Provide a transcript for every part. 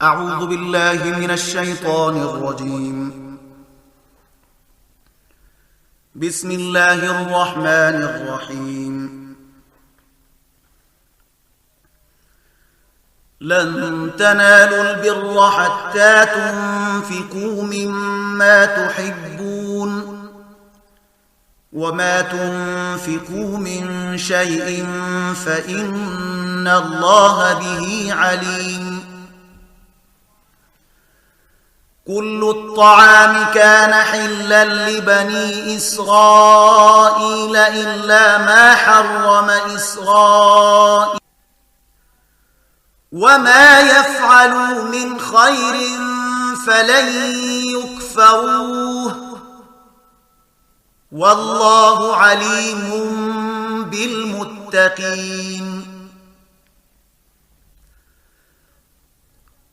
أعوذ بالله من الشيطان الرجيم. بسم الله الرحمن الرحيم. لن تنالوا البر حتى تنفقوا مما تحبون وما تنفقوا من شيء فإن الله به عليم. كل الطعام كان حلا لبني إسرائيل إلا ما حرم إسرائيل وما يفعلوا من خير فلن يكفروه والله عليم بالمتقين.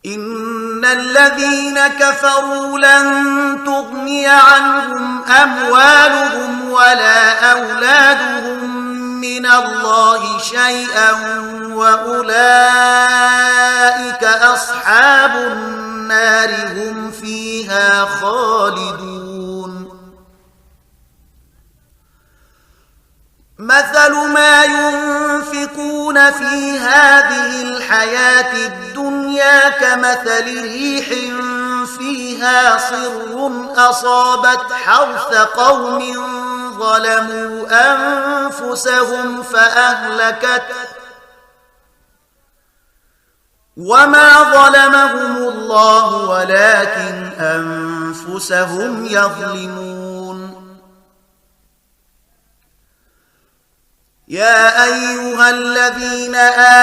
إن الذين كفروا لن تغني عنهم أموالهم ولا أولادهم من الله شيئا وأولئك أصحاب النار هم فيها خالدون. مثل ما ينفقون في هذه الحياة الدنيا كمثل ريح فيها صر أصابت حرث قوم ظلموا أنفسهم فأهلكته وما ظلمهم الله ولكن أنفسهم يظلمون. يا أيها الذين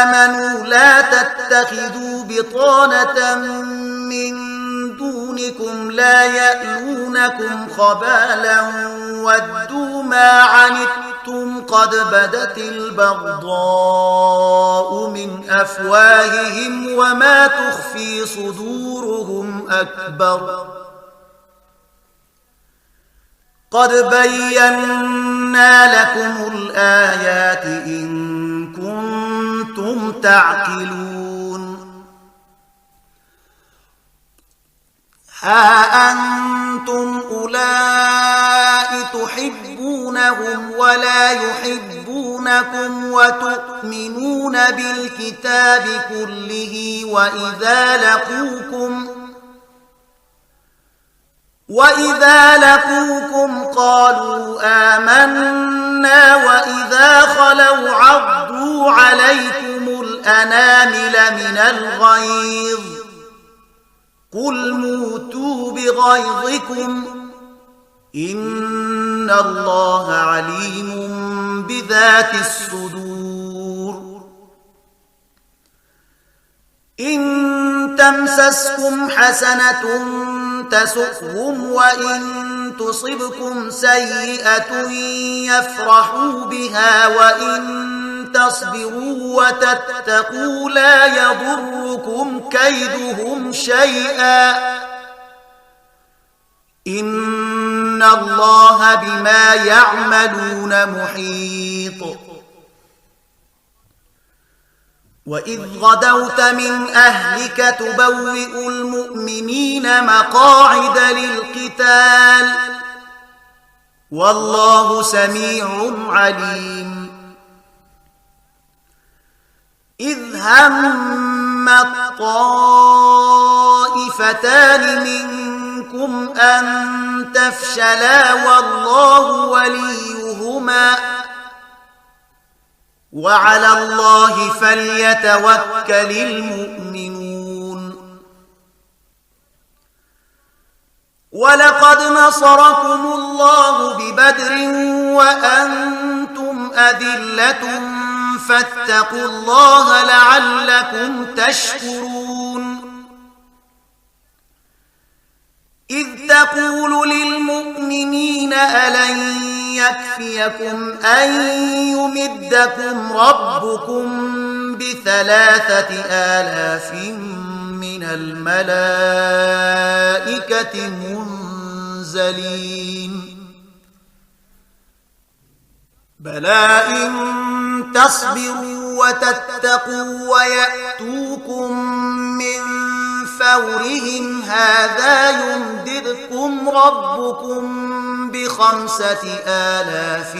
آمنوا لا تتخذوا بطانة من دونكم لا يألونكم خبالا ودوا ما عنتم قد بدت البغضاء من أفواههم وما تخفي صدورهم أكبر. قد بينا لكم الآيات إن كنتم تعقلون. ها أنتم أولئك تحبونهم ولا يحبونكم وتؤمنون بالكتاب كله وإذا لقوكم قالوا آمنا وإذا خلوا عضوا عليكم الأنامل من الغيظ قل موتوا بغيظكم إن الله عليم بذات الصدور. إن تمسسكم حسنة تسؤهم وإن تصبكم سيئة يفرحوا بها وإن تصبروا وتتقوا لا يضركم كيدهم شيئا إن الله بما يعملون محيط. وإذ غدوت من أهلك تبوئ المؤمنين مقاعد للقتال والله سميع عليم. إذ هم الطائفتان منكم أن تفشلا والله وليهما وعلى الله فليتوكل المؤمنون. ولقد نصركم الله ببدر وأنتم أذلة فاتقوا الله لعلكم تشكرون. إذ تقول للمؤمنين ألن يكفيكم أن يمدكم ربكم ب3,000 من الملائكة منزلين بلى إن تصبروا وتتقوا ويأتوكم من فورهم هذا يمددكم ربكم ب5,000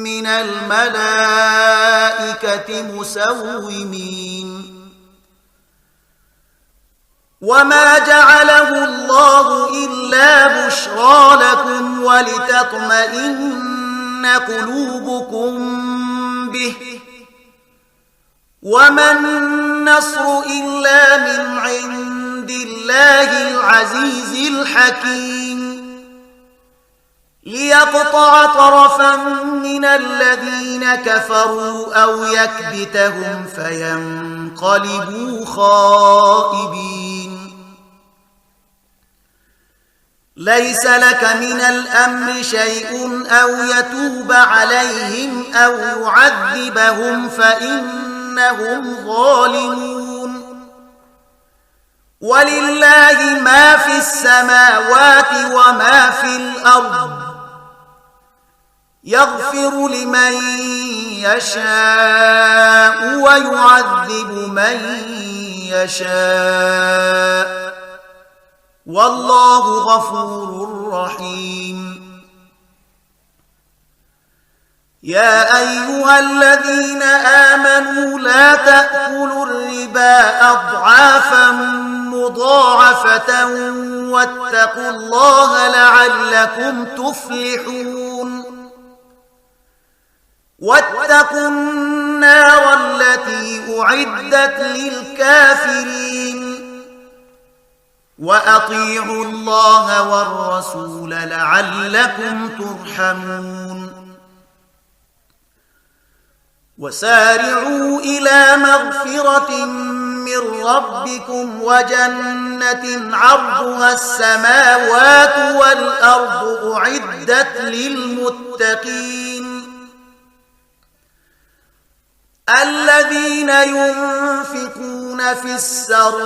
من الملائكة مسومين وما جعله الله إلا بشرى لكم ولتطمئن قلوبكم به وما النصر إلا من عند الله العزيز الحكيم ليقطع طرفا من الذين كفروا أو يكبتهم فينقلبوا خائبين ليس لك من الأمر شيء أو يتوب عليهم أو يعذبهم فإنهم ظالمون ولله ما في السماوات وما في الأرض يغفر لمن يشاء ويعذب من يشاء والله غفور رحيم يا أيها الذين آمنوا لا تأكلوا الربا أضعافا مضاعفة واتقوا الله لعلكم تفلحون واتقوا النار التي أعدت للكافرين وأطيعوا الله والرسول لعلكم ترحمون وسارعوا إلى مغفرة من ربكم وجنة عرضها السماوات والأرض أعدت للمتقين الذين ينفقون في السراء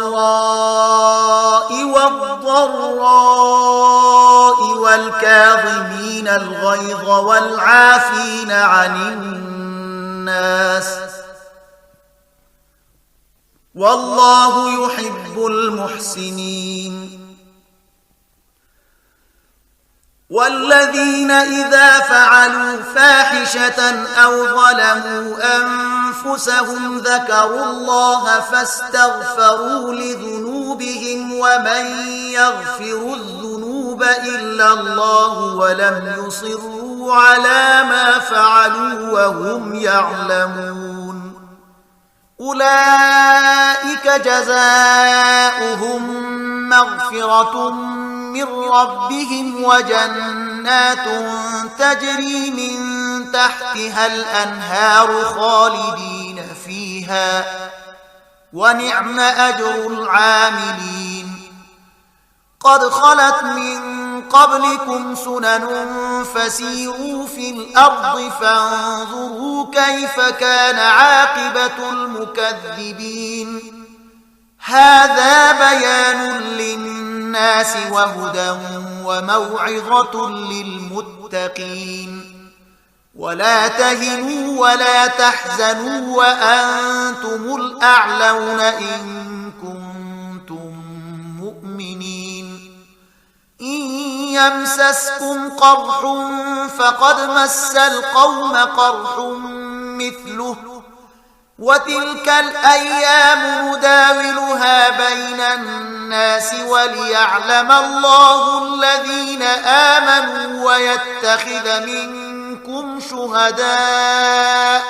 والضراء والكاظمين الغيظ والعافين عن الناس والله يحب المحسنين والذين إذا فعلوا فاحشة أو ظلموا أنفسهم ذكروا الله فاستغفروا لذنوبهم ومن يغفر الذنوب إلا الله ولم يصروا على ما فعلوا وهم يعلمون أولئك جزاؤهم مغفرة من ربهم وجنات تجري من تحتها الأنهار خالدين فيها ونعم أجر العاملين قد خلت من قبلكم سنن فسيروا في الأرض فانظروا كيف كان عاقبة المكذبين هذا بيان للناس وهدى وموعظة للمتقين ولا تهنوا ولا تحزنوا وأنتم الأعلون إن كنتم مؤمنين إن يمسسكم قرح فقد مس القوم قرح مثله وتلك الأيام نداولها بين الناس وليعلم الله الذين آمنوا ويتخذ منكم شهداء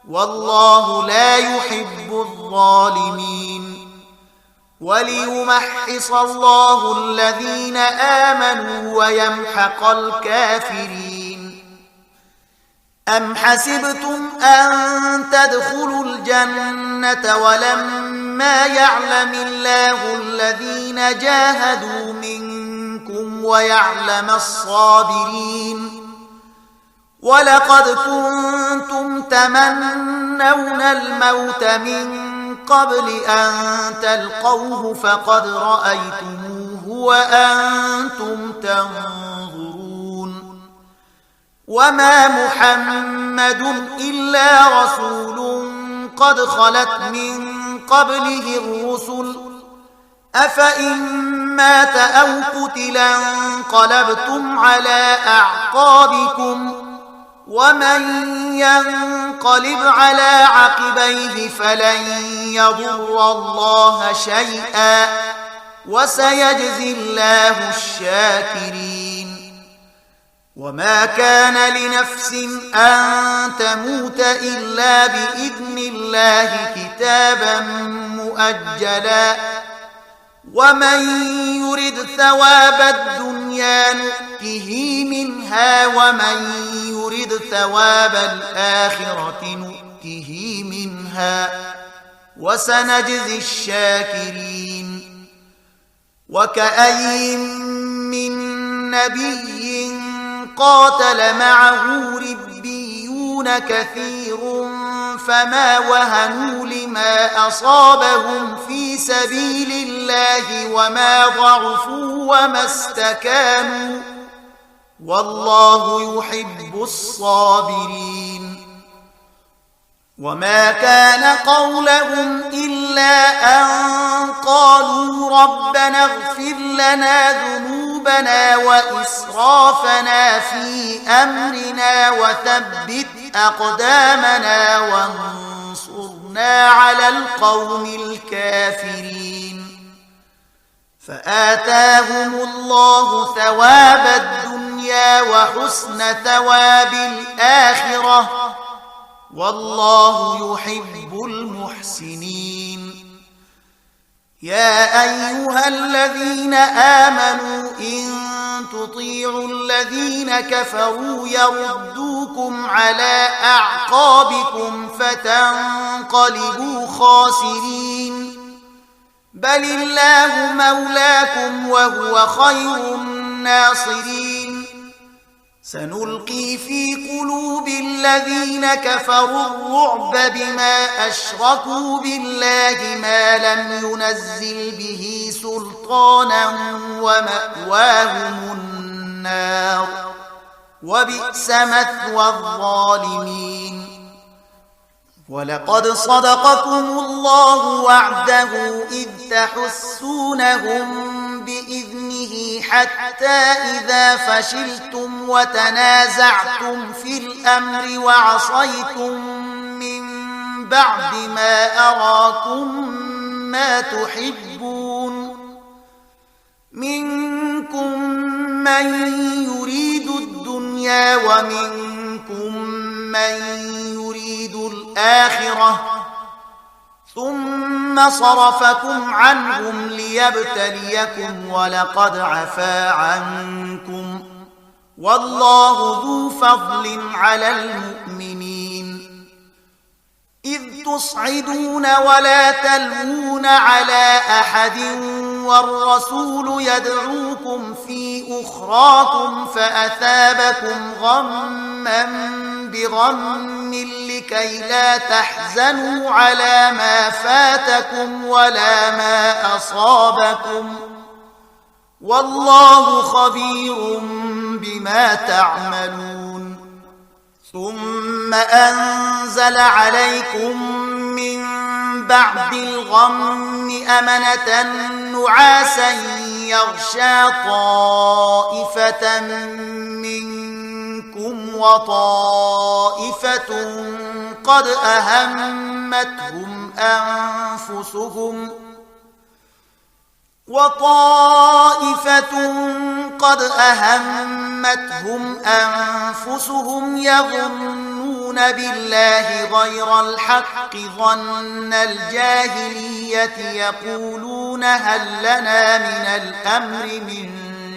والله لا يحب الظالمين وليمحص الله الذين آمنوا ويمحق الكافرين أم حسبتم أن تدخلوا الجنة ولما يعلم الله الذين جاهدوا منكم ويعلم الصابرين ولقد كنتم تمنون الموت من قبل أن تلقوه فقد رأيتموه وأنتم تنظرون وما محمد إلا رسول قد خلت من قبله الرسل أفإن مات أو قتلا انقلبتم على أعقابكم ومن ينقلب على عقبيه فلن يضر الله شيئا وسيجزي الله الشاكرين. وما كان لنفس أن تموت إلا بإذن الله كتابا مؤجلا ومن يرد ثواب الدنيا نؤته منها ومن يرد ثواب الآخرة نؤته منها وسنجزي الشاكرين. وكأي من نبي قاتل معه ربيون كثير فما وهنوا لما أصابهم في سبيل الله وما ضعفوا وما استكانوا والله يحب الصابرين. وما كان قولهم إلا أن قالوا ربنا اغفر لنا ذنوبنا وإسرافنا في أمرنا وثبت أقدامنا وانصرنا على القوم الكافرين. فآتاهم الله ثواب الدنيا وحسن ثواب الآخرة والله يحب المحسنين. يا أيها الذين آمنوا إن تطيعوا الذين كفروا يردوكم على أعقابكم فتنقلبوا خاسرين. بل الله مولاكم وهو خير الناصرين. سنلقي في قلوب الذين كفروا الرعب بما أشركوا بالله ما لم ينزل به سلطانا ومأواهم النار وبئس مثوى الظالمين. ولقد صدقكم الله وعده إذ تحسونهم بإذنه حتى إذا فشلتم وتنازعتم في الأمر وعصيتم من بعد ما أراكم ما تحبون منكم من يريد الدنيا ومنكم من يريد الآخرة ثم صرفكم عنهم ليبتليكم ولقد عفا عنكم والله ذو فضل على المؤمنين. إذ تصعدون ولا تلوون على أحد والرسول يدعوكم في أخراكم فأثابكم غما بغم لكي لا تحزنوا على ما فاتكم ولا ما أصابكم والله خبير بما تعملون. ثم أنزل عليكم من بعد الغم أمنة نعاسا يغشى طائفة منكم وطائفة قد أهمتهم أنفسهم يظنون بالله غير الحق ظن الجاهلية يقولون هل لنا من الأمر من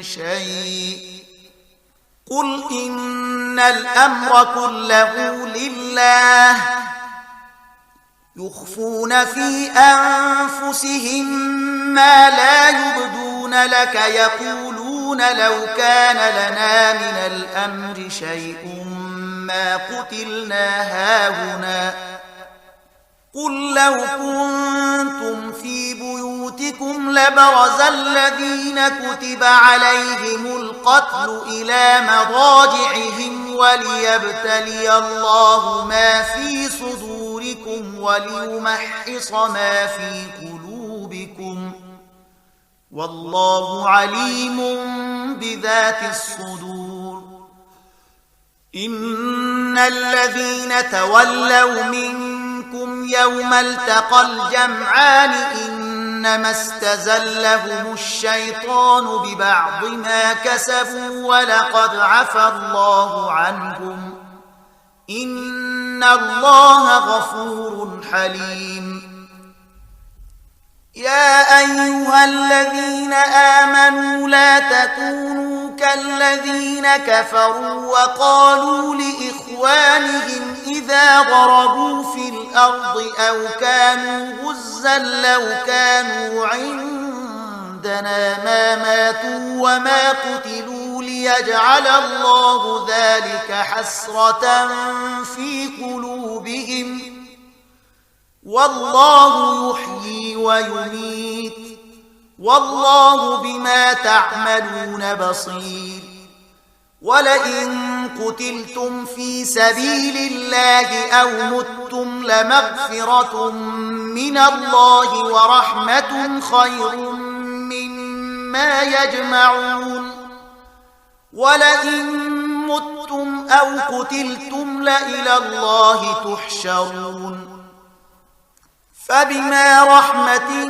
شيء قل إن الأمر كله لله يخفون في أنفسهم ما لا يبدون لك يقولون لو كان لنا من الأمر شيء ما قتلنا هاهنا قل لو كنتم في بيوتكم لبرز الذين كتب عليهم القتل إلى مضاجعهم وليبتلي الله ما في صدوركم وليمحص ما في قلوبكم والله عليم بذات الصدور. إن الذين تولوا منكم يوم التقى الجمعان إنما استزلهم الشيطان ببعض ما كسبوا ولقد عفى الله عنهم إن الله غفور حليم. يا أيها الذين آمنوا لا تكونوا كالذين كفروا وقالوا لإخوانهم إذا ضربوا في الأرض أو كانوا غزا لو كانوا عندنا ما ماتوا وما قتلوا ليجعل الله ذلك حسرة في قلوبهم والله يحيي ويميت والله بما تعملون بصير. ولئن قتلتم في سبيل الله أو متم لمغفرة من الله ورحمة خير مما يجمعون. ولئن متم أو قتلتم لإلى الله تحشرون. فبما رحمة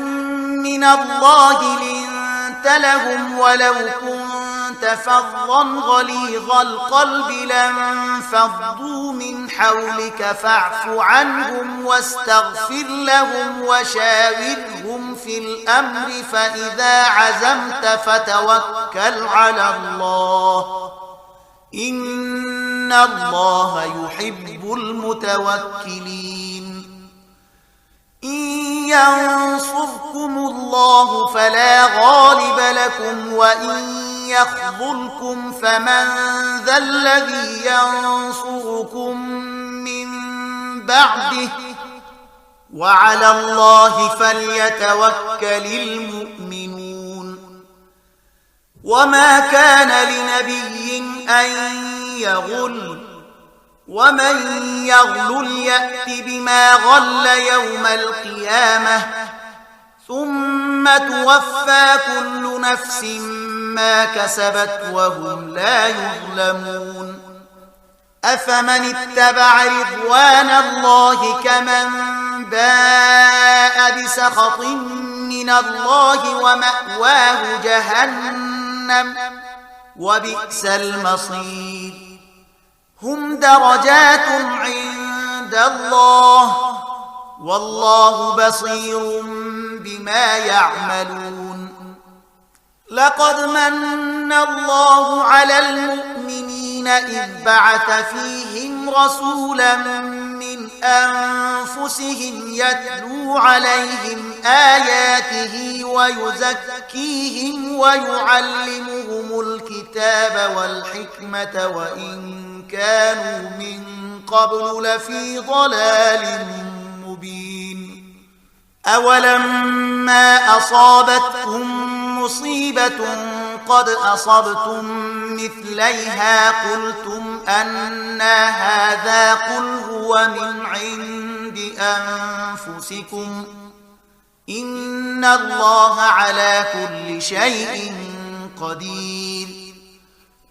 من الله لنت لهم ولو كنت فظا غليظ القلب لانفضوا من حولك فاعف عنهم واستغفر لهم وشاورهم في الأمر فإذا عزمت فتوكل على الله إن الله يحب المتوكلين. إن ينصركم الله فلا غالب لكم وإن يخذلكم فمن ذا الذي ينصركم من بعده وعلى الله فليتوكل المؤمنون. وما كان لنبي أن يغل ومن يغلل يأت بما غل يوم القيامة ثم توفى كل نفس ما كسبت وهم لا يظلمون. أفمن اتبع رضوان الله كمن باء بسخط من الله ومأواه جهنم وبئس المصير. هم درجات عند الله والله بصير بما يعملون. لقد من الله على المؤمنين إذ بعث فيهم رسولا من أنفسهم يتلو عليهم آياته ويزكيهم ويعلمهم الكتاب والحكمة وإن كانوا من قبل لفي ضلال مبين. أولما أصابتهم مصيبة قد أصبتم مثليها قلتم أنى هذا قل هو من عند أنفسكم إن الله على كل شيء قدير.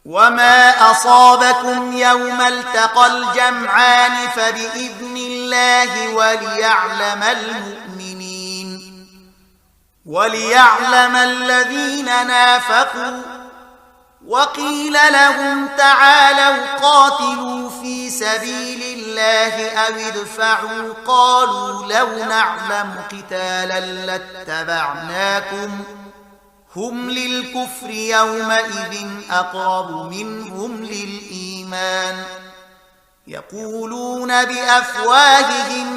وما أصابكم يوم التقى الجمعان فبإذن الله وليعلم الذين نافقوا وقيل لهم تعالوا قاتلوا في سبيل الله أو ادفعوا قالوا لو نعلم قتالا لاتبعناكم هم للكفر يومئذ أقرب منهم للإيمان يقولون بأفواههم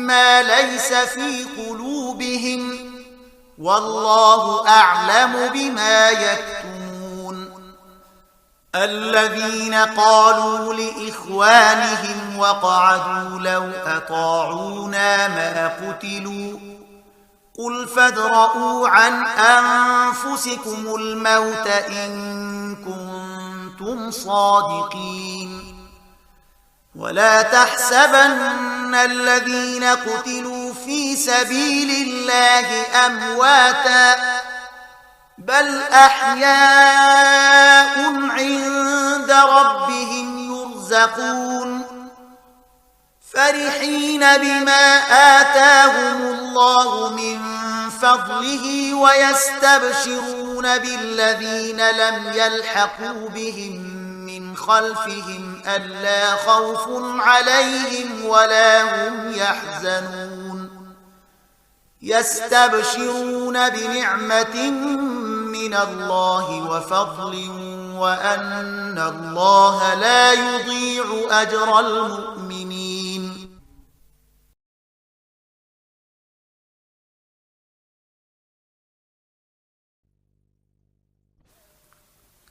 ما ليس في قلوبهم والله أعلم بما يكتمون. الذين قالوا لإخوانهم وقعدوا لو أطاعونا ما قتلوا قل فادرءوا عن أنفسكم الموت إن كنتم صادقين. ولا تحسبن الذين قتلوا في سبيل الله أمواتا بل أحياء عند ربهم يرزقون فرحين بما آتاهم الله من فضله ويستبشرون بالذين لم يلحقوا بهم من خلفهم ألا خوف عليهم ولا هم يحزنون يستبشرون بنعمة من الله وفضل وأن الله لا يضيع أجر المؤمنين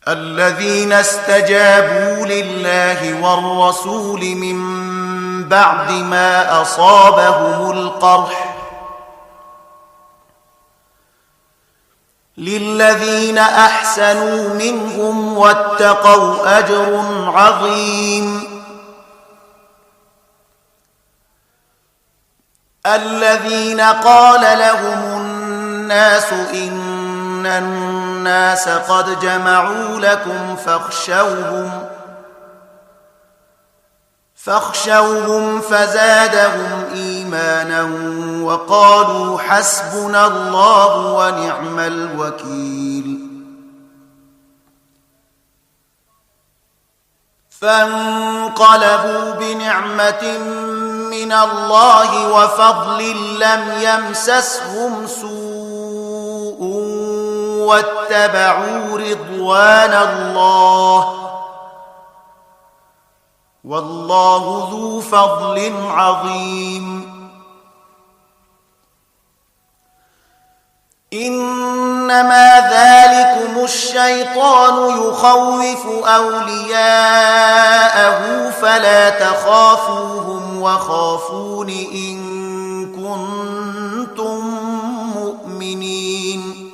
الذين استجابوا لله والرسول من بعد ما أصابهم القرح للذين أحسنوا منهم واتقوا أجر عظيم الذين قال لهم الناس إن الناس قد جمعوا لكم فاخشوهم فزادهم إيمانا وقالوا حسبنا الله ونعم الوكيل فانقلبوا بنعمة من الله وفضل لم يمسسهم سوء واتبعوا رضوان الله والله ذو فضل عظيم إنما ذلكم الشيطان يخوف أولياءه فلا تخافوهم وخافون إن كنتم مؤمنين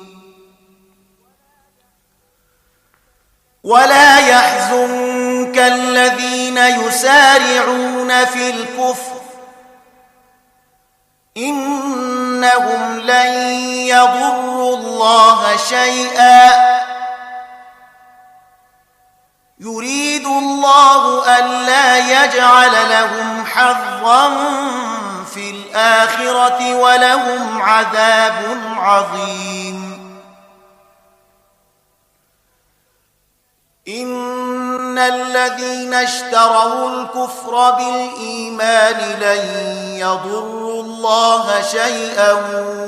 ولا يحزنك الذين يسارعون في الكفر إنهم لن يضروا الله شيئا يريد الله ألا يجعل لهم حظا في الآخرة ولهم عذاب عظيم إن الذين اشتروا الكفر بالإيمان لن يضروا الله شيئا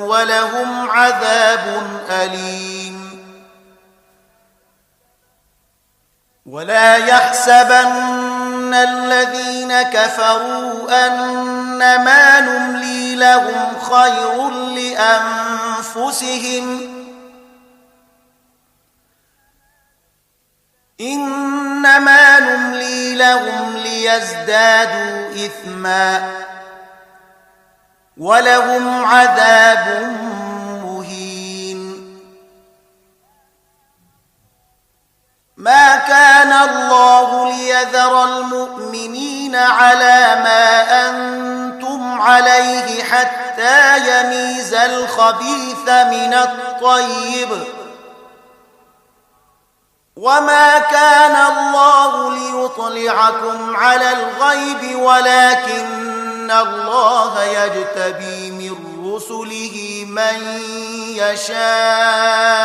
ولهم عذاب أليم ولا يحسبن الذين كفروا أنما نملي لهم خير لأنفسهم إنما نملي لهم ليزدادوا إثما ولهم عذاب مهين ما كان الله ليذر المؤمنين على ما أنتم عليه حتى يميز الخبيث من الطيب وما كان الله ليطلعكم على الغيب ولكن الله يجتبي من رسله من يشاء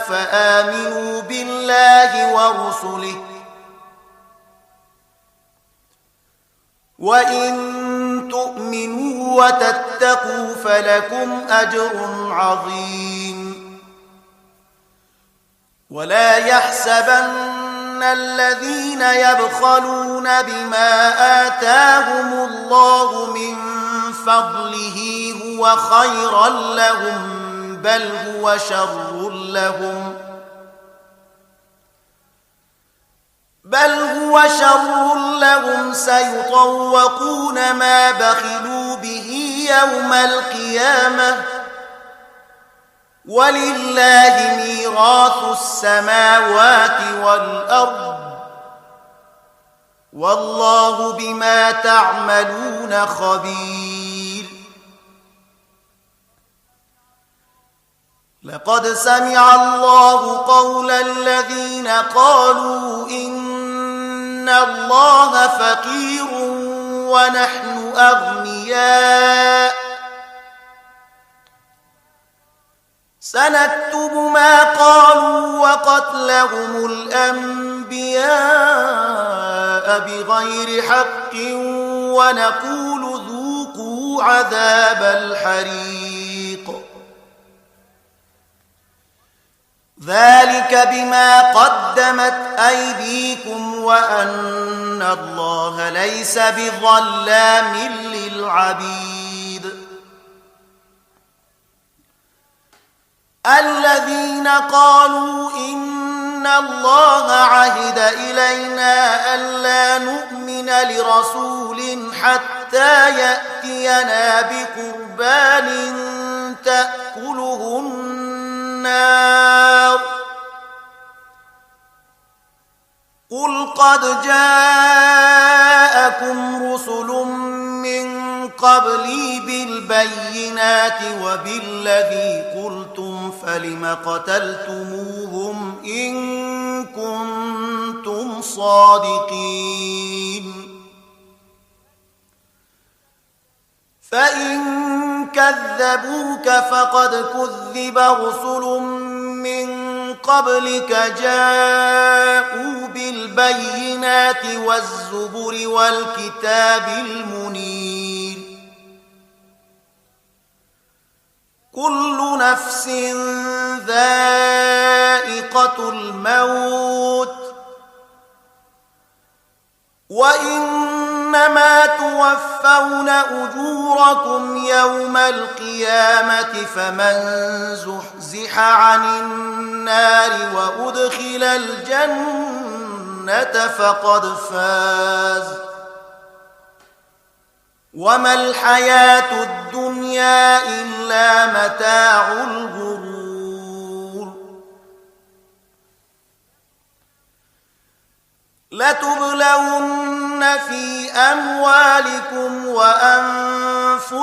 فآمنوا بالله ورسله وإن تؤمنوا وتتقوا فلكم أجر عظيم ولا يحسبن الذين يبخلون بما آتاهم الله من فضله هو خيرا لهم بل هو شر لهم سيطوقون ما بخلوا به يوم القيامة ولله ميراث السماوات والأرض والله بما تعملون خبير لقد سمع الله قول الذين قالوا إن الله فقير ونحن أغنياء سنكتب ما قالوا وقتلهم الأنبياء بغير حق ونقول ذوقوا عذاب الحريق ذلك بما قدمت أيديكم وأن الله ليس بظلام للعبيد الذين قالوا إن الله عهد إلينا ألا نؤمن لرسول حتى يأتينا بقربان تأكله النار قل قد جاءكم رسل من قبلي بالبينات وبالذي قلتم فلم قتلتموهم إن كنتم صادقين فإن كذبوك فقد كذب رسل من قبلك جاءوا بالبينات والزبر والكتاب المنير كل نفس ذائقة الموت وإنما توفون أجوركم يوم القيامة فمن زحزح عن النار وأدخل الجنة فقد فاز وما الحياة الدنيا إلا متاع الغرور لتبلون في أموالكم وأنفسكم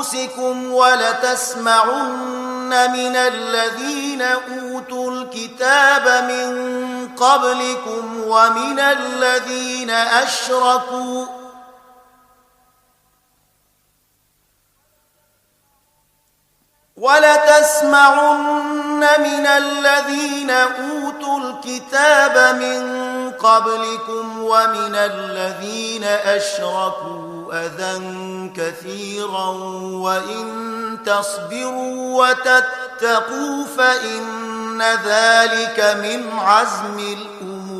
ولتسمعن من الذين أوتوا الكتاب من قبلكم ومن الذين أشركوا أذى كثيرا وإن تصبروا وتتقوا فإن ذلك من عزم الأمور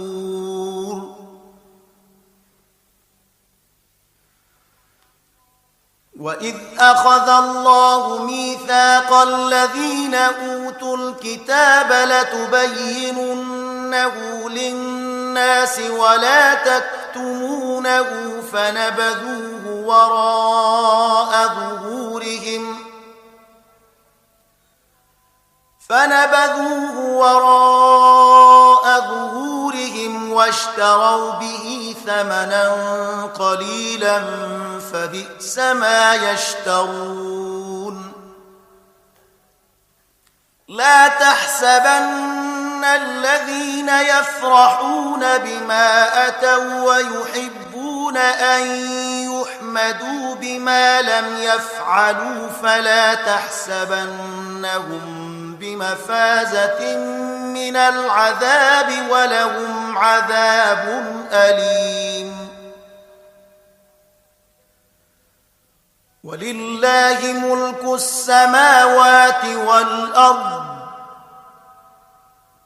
وإذ أخذ الله ميثاق الذين أوتوا الكتاب لتبيننه للناس ولا تكتمونه فنبذوه وراء ظهورهم واشتروا به ثمنا قليلا فبئس ما يشترون لا تحسبن الذين يفرحون بما أتوا ويحبون أن يحمدوا بما لم يفعلوا فلا تحسبنهم بمفازة من العذاب ولهم عذاب أليم ولله ملك السماوات والأرض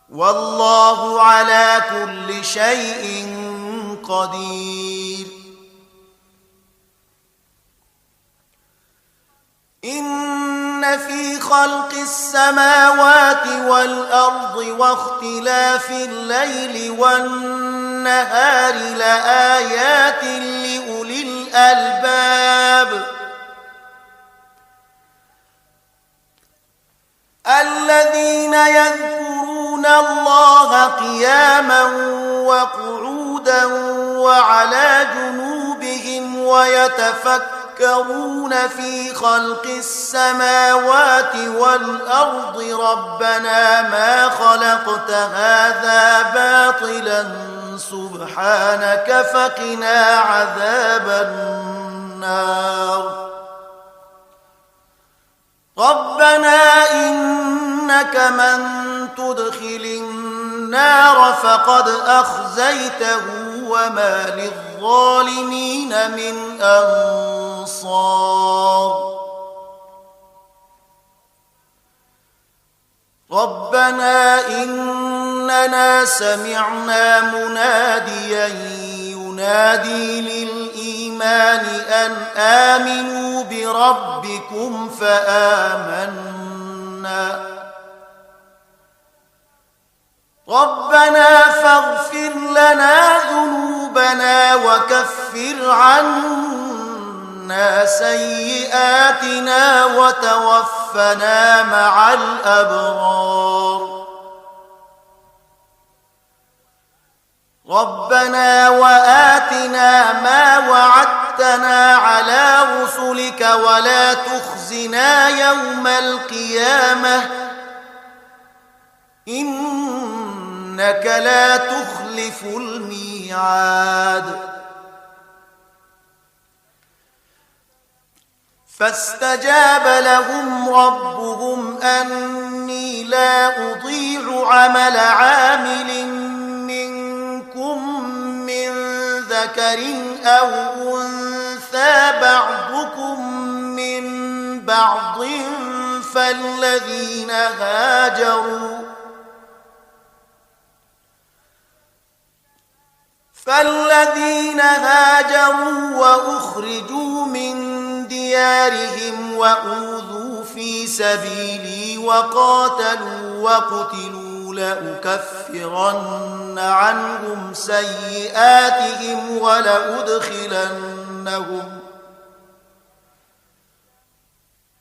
والله على كل شيء قدير إن في خلق السماوات والأرض واختلاف الليل والنهار لآيات لأولي الألباب الذين يذكرون الله قياما وقعودا وعلى جنوبهم ويتفكرون يتفكرون في خلق السماوات والأرض ربنا ما خلقت هذا باطلا سبحانك فقنا عذاب النار ربنا إنك من تدخل النار فقد أخزيته وما للظالمين من أنصار ربنا إننا سمعنا مناديا ينادي للإيمان أن آمنوا بربكم فآمنا ربنا فاغفر لنا ذنوبنا وكفر عنا سيئاتنا وتوفنا مع الأبرار ربنا وآتنا ما وعدتنا على رسلك ولا تخزنا يوم القيامة إنك لا تخلف الميعاد فاستجاب لهم ربهم أني لا أضيع عمل عامل منكم من ذكر أو أنثى بعضكم من بعض فالذين هاجروا وأخرجوا من ديارهم وأوذوا في سبيلي وقاتلوا وقتلوا لأكفرن عنهم سيئاتهم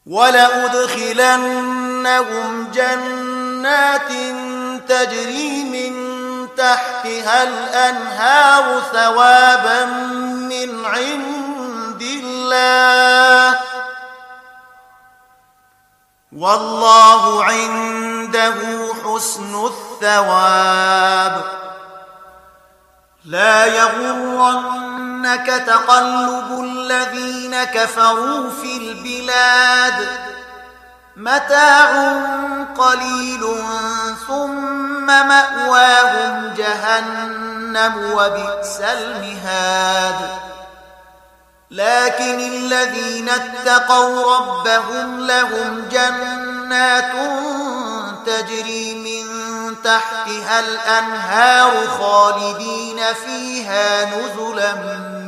ولأدخلنهم جنات تجري من تحتها الأنهار ثوابا من عند الله والله عنده حسن الثواب لا يغرنك تقلب الذين كفروا في البلاد متاع قليل ثم مأواهم جهنم وبئس المهاد لكن الذين اتقوا ربهم لهم جنات تجري من تحتها الأنهار خالدين فيها نزلا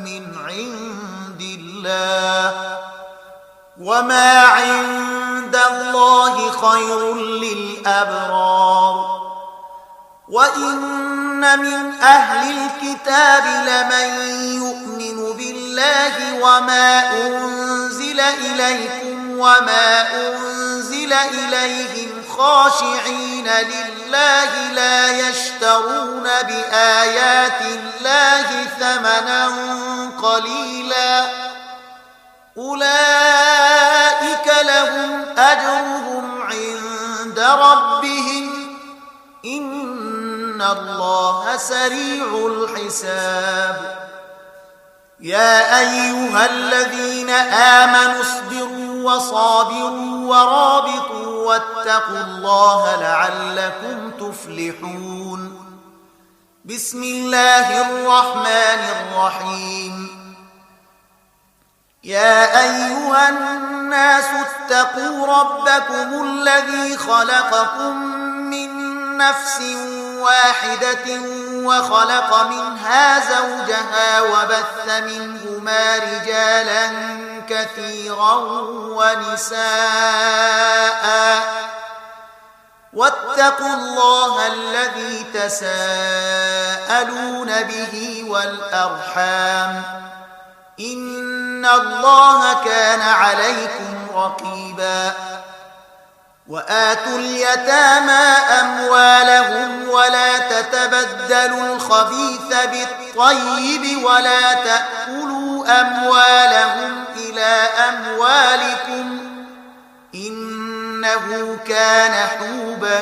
من عند الله وما عند الله خير للأبرار وإن من أهل الكتاب لمن يؤمن بالله وما أنزل إليكم وما أنزل إليهم خاشعين لله لا يشترون بآيات الله ثمنا قليلا أولئك لهم أجرهم عند ربهم إن الله سريع الحساب يا أيها الذين آمنوا اصبروا وصابروا ورابطوا واتقوا الله لعلكم تفلحون بسم الله الرحمن الرحيم يا أيها الناس اتقوا ربكم الذي خلقكم من نفس واحدة وخلق منها زوجها وبث منهما رجالا كثيرا ونساء واتقوا الله الذي تساءلون به والأرحام إن الله كان عليكم رقيبا وآتوا اليتامى أموالهم ولا تتبدلوا الخبيث بالطيب ولا تأكلوا أموالهم إلى إلى أموالكم إنه كان حوبا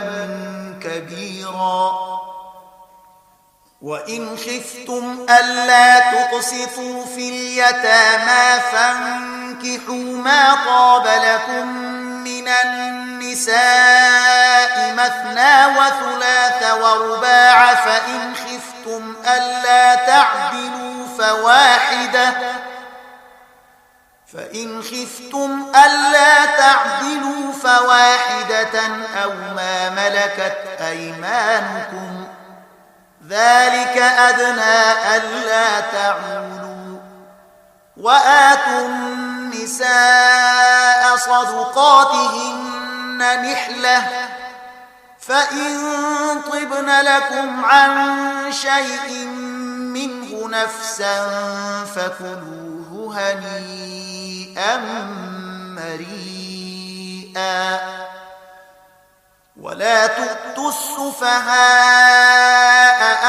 كبيرا وإن خفتم ألا تقسطوا في اليتامى فانكحوا ما طاب لكم من النساء مثنى وثلاث ورباع فإن خفتم ألا تعدلوا فواحدة أو ما ملكت أيمانكم ذلك أدنى ألا تعولوا وآتوا النساء صدقاتهن نحلة فإن طبن لكم عن شيء منه نفسا فكلوه هنيئا مريئا ولا تؤتوا السفهاء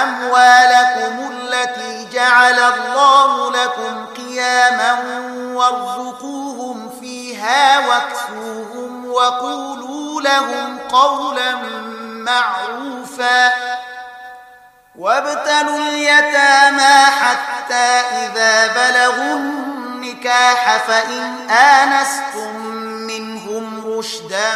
أموالكم التي جعل الله لكم قياما وارزقوهم فيها واكسوهم وقولوا لهم قولا معروفا وابتلوا اليتامى حتى إذا بلغوا النكاح فإن آنستم منهم رشدا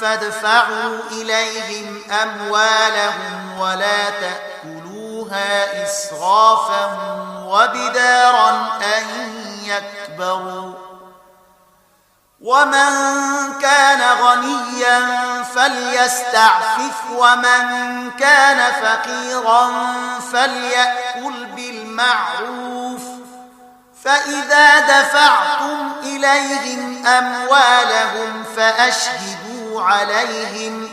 فادفعوا إليهم أموالهم ولا تأكلوها إسرافا وبدارا أن يكبروا ومن كان غنيا فليستعفف ومن كان فقيرا فليأكل بالمعروف فإذا دفعتم إليهم أموالهم فأشهدوا عليهم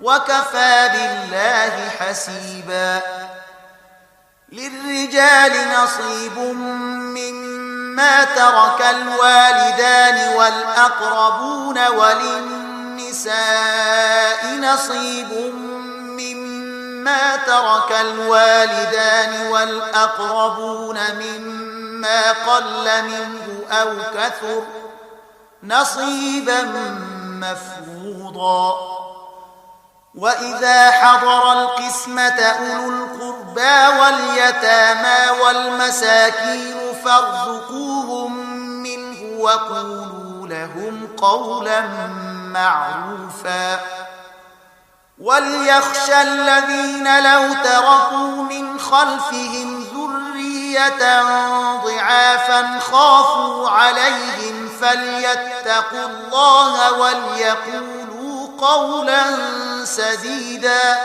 وكفى بالله حسيبا للرجال نصيب مما ترك الوالدان والأقربون وللنساء نصيب مما ترك الوالدان والأقربون مما قل منه أو كثر نصيبا مفروضا وإذا حضر القسمة أولو القربى واليتامى والمساكين فارزقوهم منه وقولوا لهم قولا معروفا وليخشى الذين لو تركوا من خلفهم ذرية ضعافا خافوا عليهم فليتقوا الله وليقولوا قولا سديدا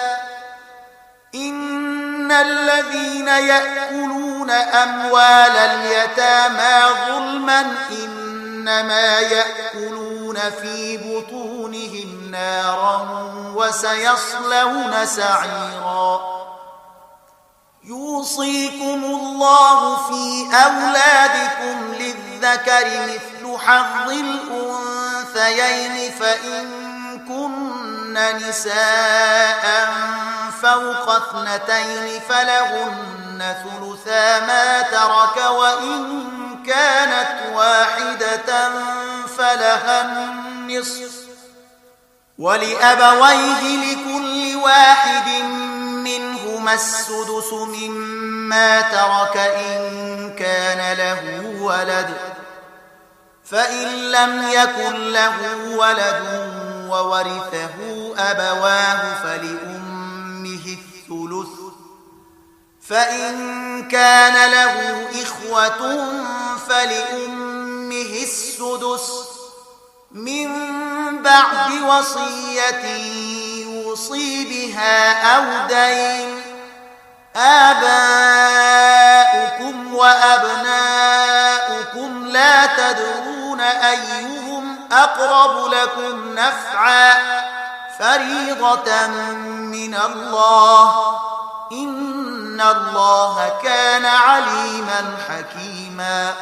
إن الذين يأكلون أموال اليتامى ظلما إنما يأكلون في بطونهم نارا وسيصلون سعيرا يوصيكم الله في أولادكم للذكر مثل حظ الأنثيين فإن كن نساء فوق اثنتين فلهن ثلثا ما ترك وإن كانت واحدة فلها النصف ولأبويه لكل واحد منهما السدس مما ترك إن كان له ولد فإن لم يكن له ولد وورثه أبواه فلأمه الثلث فإن كان له إخوة فلأمه السدس من بعد وصية يوصي بها أو دين آباؤكم وأبناؤكم لا تدرون أيهم أقرب لكم نفعا فريضة من الله إن الله كان عليما حكيما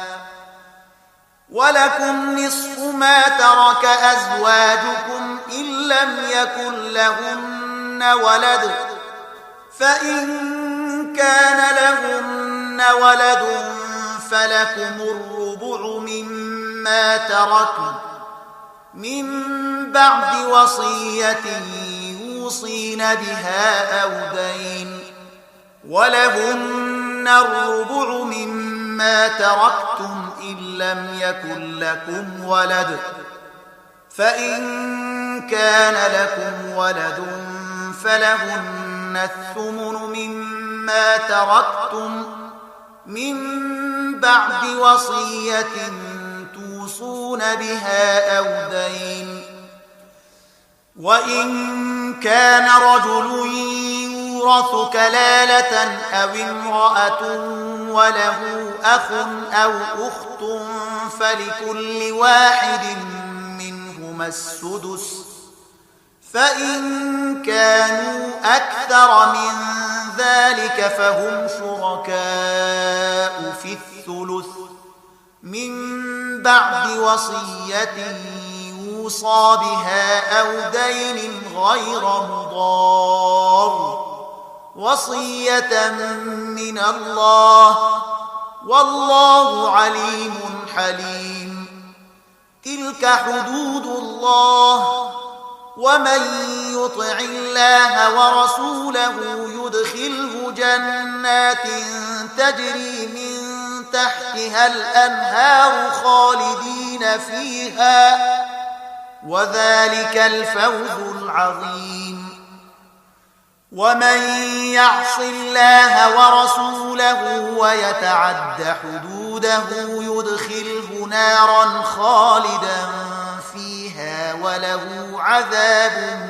ولكم نصف ما ترك أزواجكم إن لم يكن لهن ولد فإن كان لهن ولد فلكم الربع مما مما تركن من بعد وصية يوصين بها أو دين ولهن الربع مما تركتم إن لم يكن لكم ولد فإن كان لكم ولد فلهن الثمن مما تركتم من بعد وصية توصون بها أو دين وإن كان رجل يورث كلالة أو امرأة وله أخ أو أخت فلكل واحد منهما السدس فإن كانوا أكثر من ذلك فهم شركاء في الثلث من بعد وصية يوصى بها أو دين غير مضار وصية من الله والله عليم حليم تلك حدود الله ومن يطع الله ورسوله يدخله جنات تجري من تحتها الأنهار خالدين فيها وذلك الفوز العظيم ومن يعص الله ورسوله ويتعد حدوده يدخله نارا خالدا فيها وله عذاب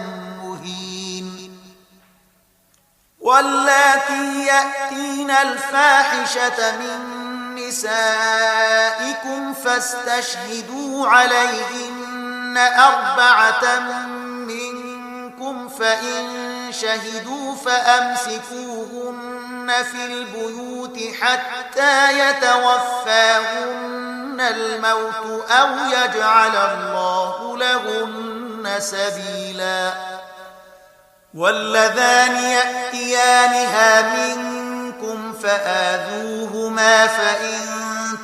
مهين واللاتي يأتين الفاحشة من نسائكم فاستشهدوا عليهن 4 منكم فإن شهدوا فأمسكوهن في البيوت حتى يتوفاهن الموت أو يجعل الله لهن سبيلا واللذان يأتيانها منكم فآذوهما فإن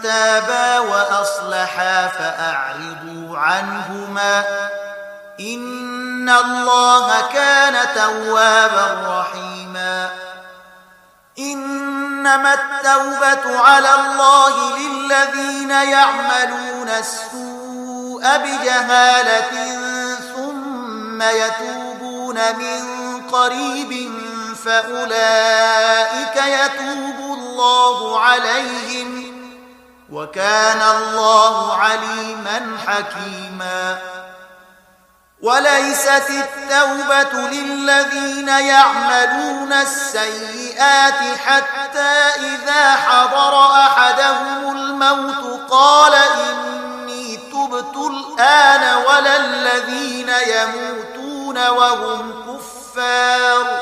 تابا وأصلحا فأعرضوا عنهما إن الله كان توابا رحيما إنما التوبة على الله للذين يعملون السوء بجهالة ثم يتوبون من قريب فأولئك يتوب الله عليهم وكان الله عليما حكيما وليست التوبة للذين يعملون السيئات حتى إذا حضر أحدهم الموت قال إني تبت الآن ولا الذين يموتون وهم كفار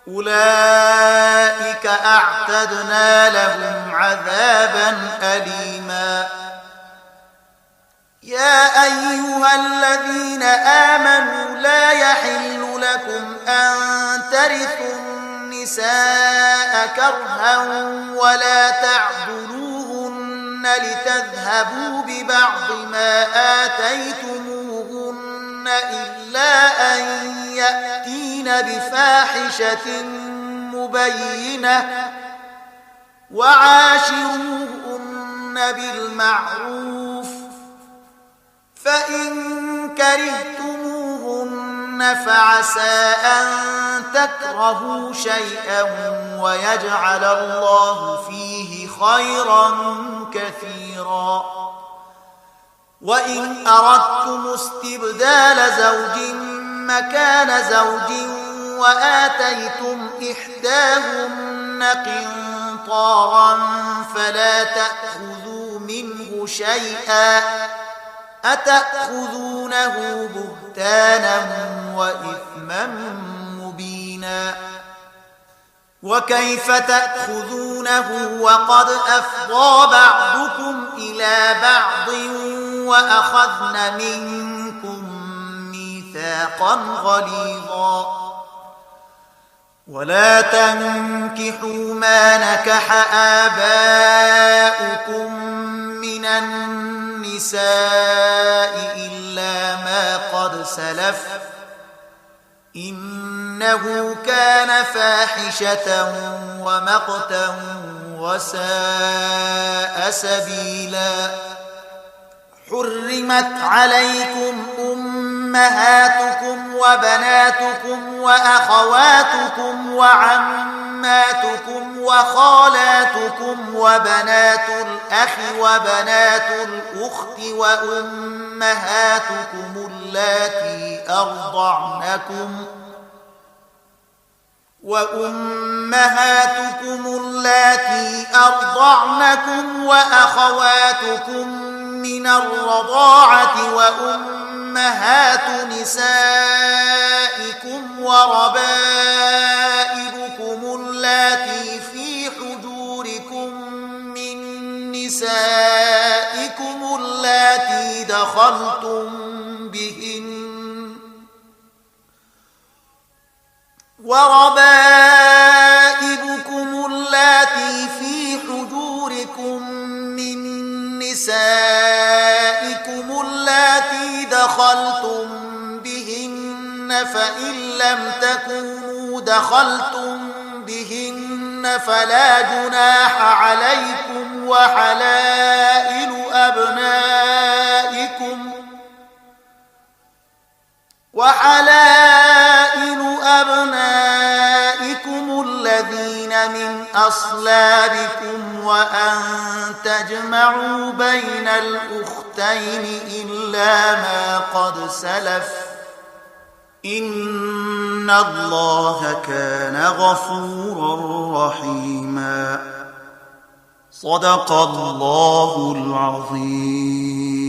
أولئك أعتدنا لهم عذابا أليما يا أيها الذين آمنوا لا يحل لكم أن ترثوا النساء كرها ولا تعضلوهن لتذهبوا ببعض ما آتيتموهن إلا أن يأتين بفاحشة مبينة وعاشروهن بالمعروف فإن كرهتموهن فعسى أن تكرهوا شيئا ويجعل الله فيه خيرا كثيرا وإن أردتم استبدال زوج مكان زوج وآتيتم إحداهن قنطارا فلا تأخذوا منه شيئا أتأخذونه بهتانا وإثما مبينا وكيف تأخذونه وقد أفضى بعضكم إلى بعض وأخذن منكم ميثاقا غليظا ولا تنكحوا ما نكح آباؤكم من النساء النساء إلا ما قد سلف إنه كان فاحشة ومقتا وساء سبيلا. حرمت عليكم أمهاتكم وبناتكم وأخواتكم وعماتكم وخالاتكم وبنات الأخ وبنات الأخت وأمهاتكم اللاتي أرضعنكم وأخواتكم من الرضاعة وأمهات نسائكم وربائبكم اللاتي في حجوركم من نسائكم اللاتي دخلتم بهن وربائبكم اللاتي في حجوركم من نسائكم اللاتي دخلتم بهن فإن لم تكونوا دخلتم بهن فلا جناح عليكم وحلائل أبنائكم الذين من أصلابكم وأن تجمعوا بين الأختين إلا ما قد سلف إن الله كان غفورا رحيما. صدق الله العظيم.